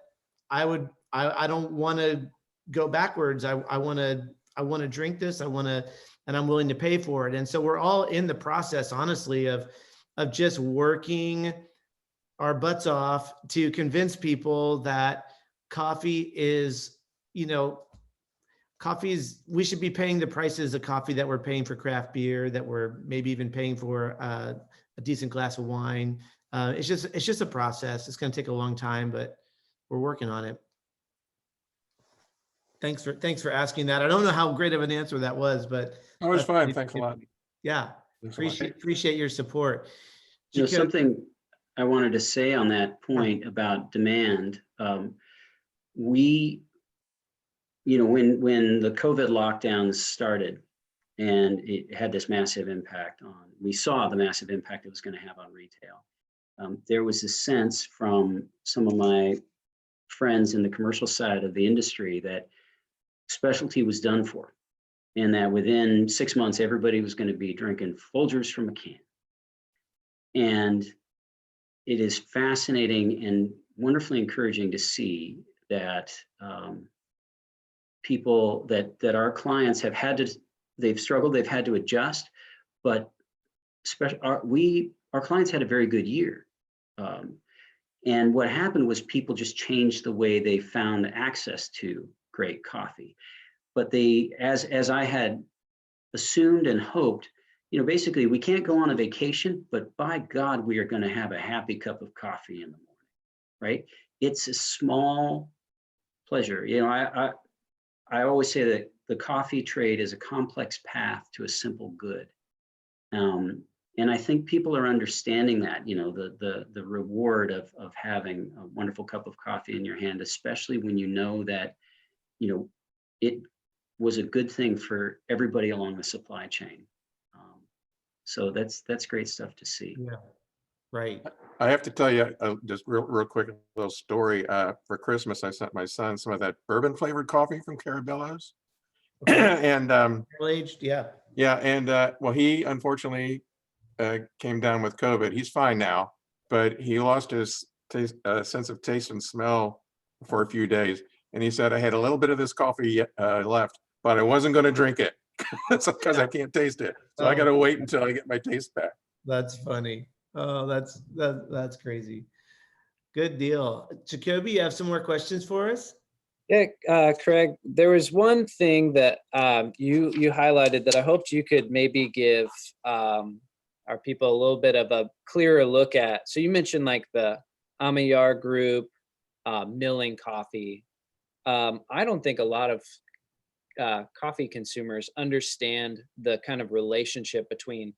I don't want to go backwards. I want to drink this. And I'm willing to pay for it. And so we're all in the process, honestly, of just working our butts off to convince people that coffee is, we should be paying the prices of coffee that we're paying for craft beer, that we're maybe even paying for a decent glass of wine. It's just a process. It's going to take a long time, but we're working on it. Thanks for asking that. I don't know how great of an answer that was, but That was fine. Thanks a lot. Yeah, Thanks a lot. appreciate your support. Something I wanted to say on that point about demand. When the COVID lockdowns started and it had this massive impact we saw the massive impact it was going to have on retail. There was a sense from some of my friends in the commercial side of the industry that specialty was done for, and that within 6 months, everybody was going to be drinking Folgers from a can. And it is fascinating and wonderfully encouraging to see that people that our clients they've struggled, they've had to adjust, but our clients had a very good year. And what happened was people just changed the way they found access to great coffee. But as I had assumed and hoped, basically we can't go on a vacation, but by God, we are going to have a happy cup of coffee in the morning, right? It's a small pleasure. I always say that the coffee trade is a complex path to a simple good. And I think people are understanding that, the reward of having a wonderful cup of coffee in your hand, especially when you know that, it was a good thing for everybody along the supply chain. So that's great stuff to see. Yeah, right. I have to tell you, just real quick, a little story. For Christmas, I sent my son some of that bourbon flavored coffee from Carabella's. Okay. And Aged, yeah. yeah, and well, he unfortunately came down with COVID. He's fine now, but he lost his sense of taste and smell for a few days. And he said, I had a little bit of this coffee left, but I wasn't going to drink it because I can't taste it. So I got to wait until I get my taste back. That's funny. Oh, that's crazy. Good deal. Jacoby, you have some more questions for us? Yeah, Craig, there was one thing that you highlighted that I hoped you could maybe give our people a little bit of a clearer look at. So you mentioned like the Amayar group, milling coffee. I don't think a lot of coffee consumers understand the kind of relationship between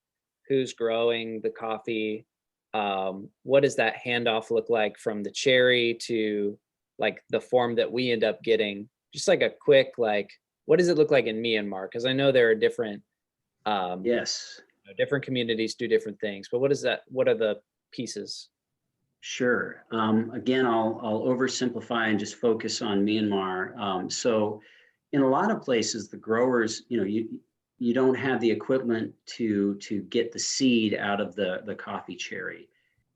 who's growing the coffee, what does that handoff look like from the cherry to like the form that we end up getting. Just like a quick, what does it look like in Myanmar? Because I know there are different Yes. Different communities do different things, but what are the pieces? Sure. Again, I'll oversimplify and just focus on Myanmar. So in a lot of places, the growers, you don't have the equipment to get the seed out of the coffee cherry.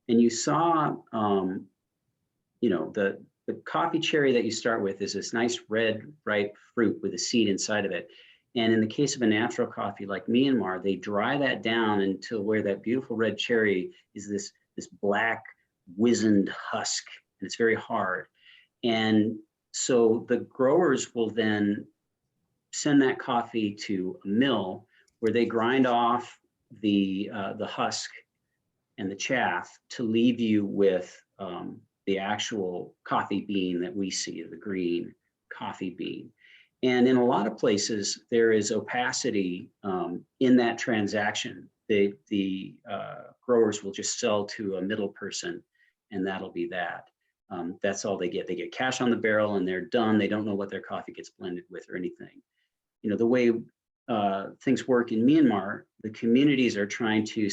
And you saw, the coffee cherry that you start with is this nice red, ripe fruit with a seed inside of it. And in the case of a natural coffee like Myanmar, they dry that down until where that beautiful red cherry is this black wizened husk, and it's very hard. And so the growers will then send that coffee to a mill where they grind off the husk and the chaff to leave you with the actual coffee bean that we see, the green coffee bean. And in a lot of places, there is opacity in that transaction. The growers will just sell to a middle person, and that'll be that. That's all they get. They get cash on the barrel and they're done. They don't know what their coffee gets blended with or anything. The way things work in Myanmar, the communities are trying to,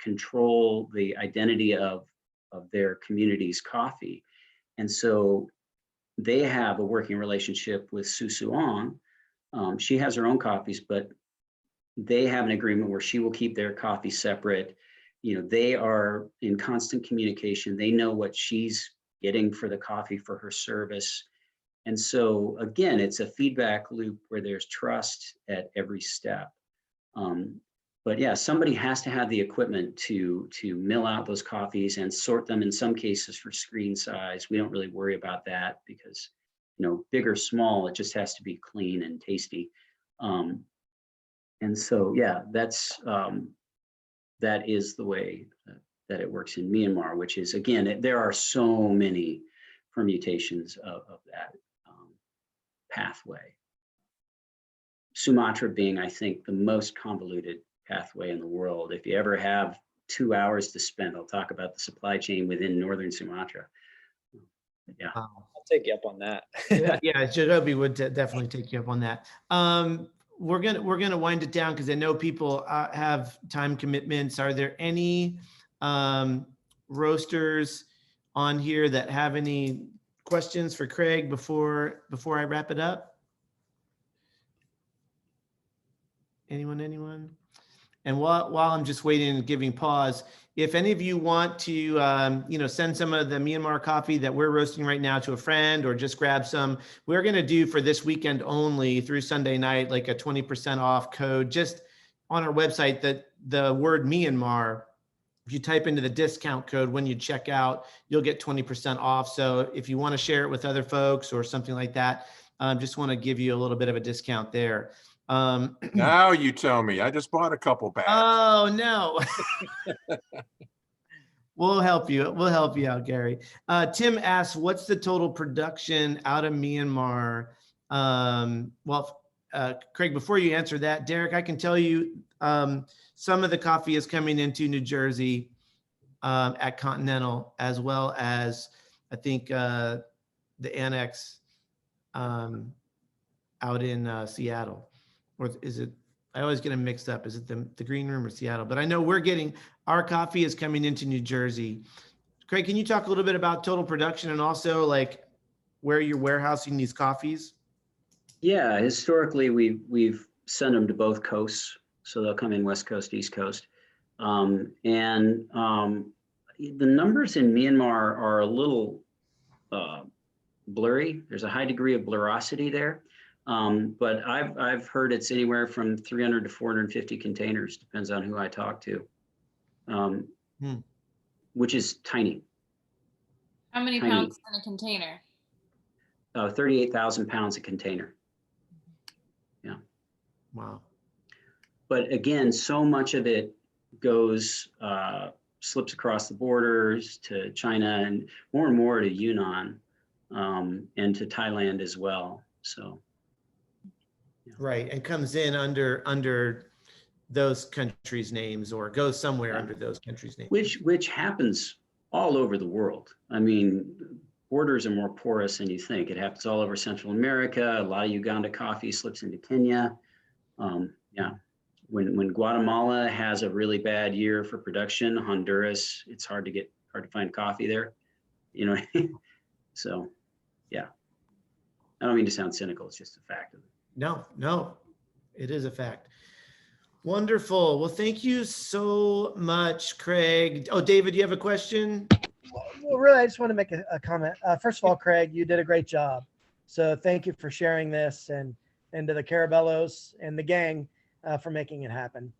control the identity of their community's coffee. And so they have a working relationship with Susuong. She has her own coffees, but they have an agreement where she will keep their coffee separate. they are in constant communication. They know what she's getting for the coffee for her service. And so again, it's a feedback loop where there's trust at every step. But yeah, somebody has to have the equipment to mill out those coffees and sort them in some cases for screen size. We don't really worry about that because, big or small, it just has to be clean and tasty. And so, yeah, that is the way that it works in Myanmar, which is, again, there are so many permutations of that pathway. Sumatra being, I think, the most convoluted pathway in the world. If you ever have 2 hours to spend, I'll talk about the supply chain within northern Sumatra. Yeah. Wow. I'll take you up on that. Yeah, Jacoby would definitely take you up on that. We're gonna wind it down because I know people have time commitments. Are there any roasters on here that have any questions for Craig before I wrap it up? Anyone? And while I'm just waiting and giving pause, if any of you want to, send some of the Myanmar coffee that we're roasting right now to a friend or just grab some, we're going to do for this weekend only through Sunday night, like a 20% off code just on our website. That the word Myanmar, if you type into the discount code when you check out, you'll get 20% off. So if you want to share it with other folks or something like that, just want to give you a little bit of a discount there. Now you tell me. I just bought a couple bags. Oh no. We'll help you. We'll help you out, Gary. Tim asks, what's the total production out of Myanmar? Craig, before you answer that, Derek, I can tell you some of the coffee is coming into New Jersey at Continental, as well as I think the Annex out in Seattle. Or is it, I always get them mixed up. Is it the Green Room or Seattle? But I know our coffee is coming into New Jersey. Craig, can you talk a little bit about total production and also like where you're warehousing these coffees? Yeah, historically, we've sent them to both coasts. So they'll come in West Coast, East Coast. The numbers in Myanmar are a little blurry. There's a high degree of blurosity there. But I've heard it's anywhere from 300 to 450 containers, depends on who I talk to, which is tiny. How many Tiny. pounds in a container? 38,000 pounds a container. Yeah. Wow. But again, so much of it goes, slips across the borders to China and more to Yunnan and to Thailand as well. So. Right, and comes in under those countries' names or goes somewhere under those countries' names. Which happens all over the world. I mean, borders are more porous than you think. It happens all over Central America. A lot of Uganda coffee slips into Kenya. Yeah, when Guatemala has a really bad year for production, Honduras, it's hard to find coffee there. You know, so yeah. I don't mean to sound cynical. It's just a fact of it. No, it is a fact. Wonderful. Well, thank you so much, Craig. Oh, David, you have a question? Well, really, I just want to make a comment. First of all, Craig, you did a great job. So thank you for sharing this and to the Carabellos and the gang for making it happen.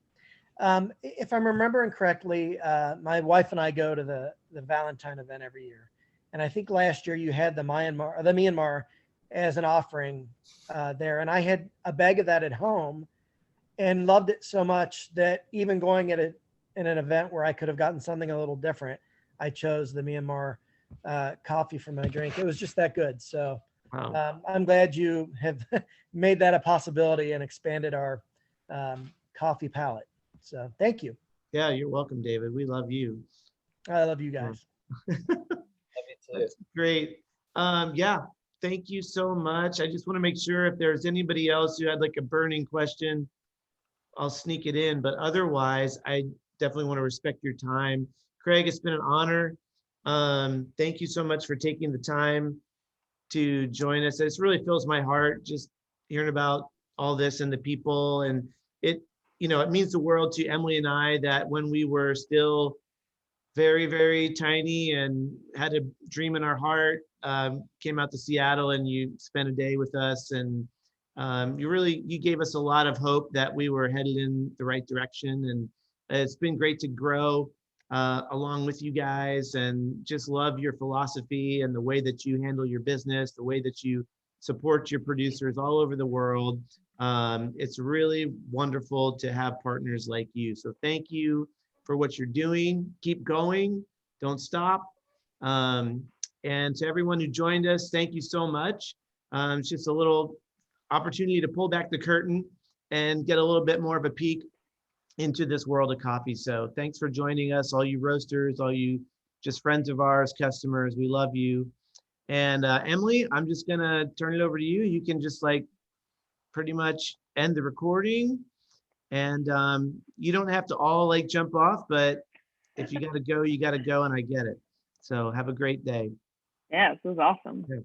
If I'm remembering correctly, my wife and I go to the Valentine event every year. And I think last year you had the Myanmar as an offering there. And I had a bag of that at home and loved it so much that even going in an event where I could have gotten something a little different, I chose the Myanmar coffee for my drink. It was just that good. So wow. I'm glad you have made that a possibility and expanded our coffee palette. So thank you. Yeah, you're welcome, David. We love you. I love you guys. Love you too. That's great. Yeah, thank you so much. I just want to make sure if there's anybody else who had like a burning question, I'll sneak it in. But otherwise, I definitely want to respect your time. Craig, it's been an honor. Thank you so much for taking the time to join us. This really fills my heart just hearing about all this and the people. And you know, it means the world to Emily and I that when we were still very, very tiny and had a dream in our heart, came out to Seattle and you spent a day with us, and you gave us a lot of hope that we were headed in the right direction. And it's been great to grow along with you guys, and just love your philosophy and the way that you handle your business, the way that you support your producers all over the world. It's really wonderful to have partners like you. So thank you for what you're doing. Keep going. Don't stop. And to everyone who joined us, thank you so much. It's just a little opportunity to pull back the curtain and get a little bit more of a peek into this world of coffee. So thanks for joining us, all you roasters, all you just friends of ours, customers. We love you. And Emily, I'm just gonna turn it over to you. You can just like pretty much end the recording, and you don't have to all like jump off, but if you gotta go, you gotta go, and I get it. So have a great day. Yeah, this was awesome. Okay.